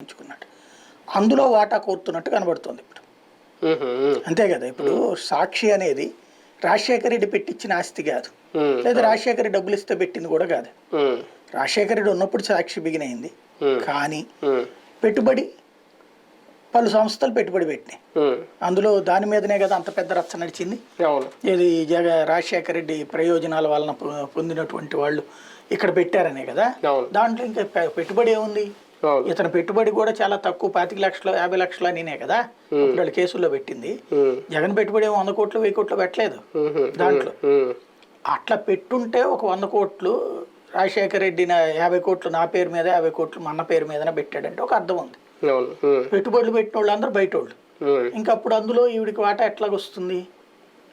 ఎంచుకున్నాడు. అందులో వాటా కోరుతున్నట్టు కనబడుతోంది ఇప్పుడు. అంతే కదా. ఇప్పుడు సాక్షి అనేది రాజశేఖర రెడ్డి పెట్టించిన ఆస్తి కాదు, లేదా రాజశేఖర రెడ్డి డబ్బులు ఇస్తే పెట్టింది కూడా కాదు. రాజశేఖర రెడ్డి ఉన్నప్పుడు సాక్షి బిగిన్ అయింది, కానీ పెట్టుబడి పలు సంస్థలు పెట్టుబడి పెట్టినాయి. అందులో దాని మీదనే కదా అంత పెద్ద రచ్చ నడిచింది. ఇది రాజశేఖర రెడ్డి ప్రయోజనాల వలన పొందినటువంటి వాళ్ళు ఇక్కడ పెట్టారనే కదా. దాంట్లో ఇంకా పెట్టుబడి ఏముంది? ఇతని పెట్టుబడి కూడా చాలా తక్కువ, 25 లక్షలు 50 లక్షలు అనినే కదా ఇప్పుడు వాళ్ళు కేసుల్లో పెట్టింది. జగన్ పెట్టుబడి 100 కోట్లు 1000 కోట్లు పెట్టలేదు దాంట్లో. అట్లా పెట్టుంటే ఒక 100 కోట్లు రాజశేఖర రెడ్డి 50 కోట్లు నా పేరు మీద, 50 కోట్లు మన పేరు మీదనే పెట్టాడంటే ఒక అర్థం ఉంది. పెట్టుబడులు పెట్టిన వాళ్ళు అందరూ బయట వాళ్ళు. ఇంకా అప్పుడు అందులో ఈవిడికి వాటా ఎట్లాగొస్తుంది?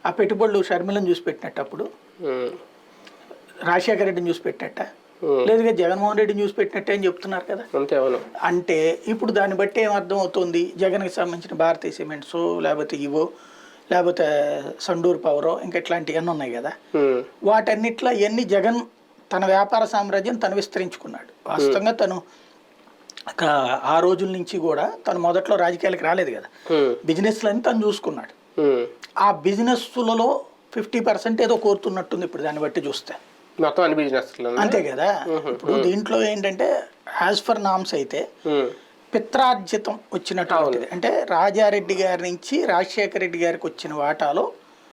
ఆ పెట్టుబడులు షర్మిలను చూసి పెట్టినప్పుడు, రాజశేఖర రెడ్డిని చూసి పెట్టినట్ట, లేదుగా జగన్మోహన్ రెడ్డిని చూసి పెట్టినట్టే అని చెప్తున్నారు కదా. అంటే ఇప్పుడు దాన్ని బట్టి ఏమర్థం అవుతుంది? జగన్కి సంబంధించిన భారతీయ సిమెంట్స్, లేకపోతే ఇవో, లేకపోతే సండూర్ పవరో, ఇంకా ఇట్లాంటివన్నీ ఉన్నాయి కదా. వాటన్నిట్లో ఇవన్నీ జగన్ తన వ్యాపార సామ్రాజ్యం తను విస్తరించుకున్నాడు. వాస్తవంగా తను ఆ రోజుల నుంచి కూడా తను మొదట్లో రాజకీయాలకు రాలేదు కదా, బిజినెస్లని తను చూసుకున్నాడు. ఆ బిజినెస్లలో 50% ఏదో కోరుతున్నట్టుంది ఇప్పుడు దాన్ని బట్టి చూస్తే. అంతే కదా. ఇప్పుడు దీంట్లో ఏంటంటే యాజ్ ఫర్ నామ్స్ అయితే పిత్రార్జితం వచ్చినటువంటిది. అంటే రాజారెడ్డి గారి నుంచి రాజశేఖర రెడ్డి గారికి వచ్చిన వాటాలో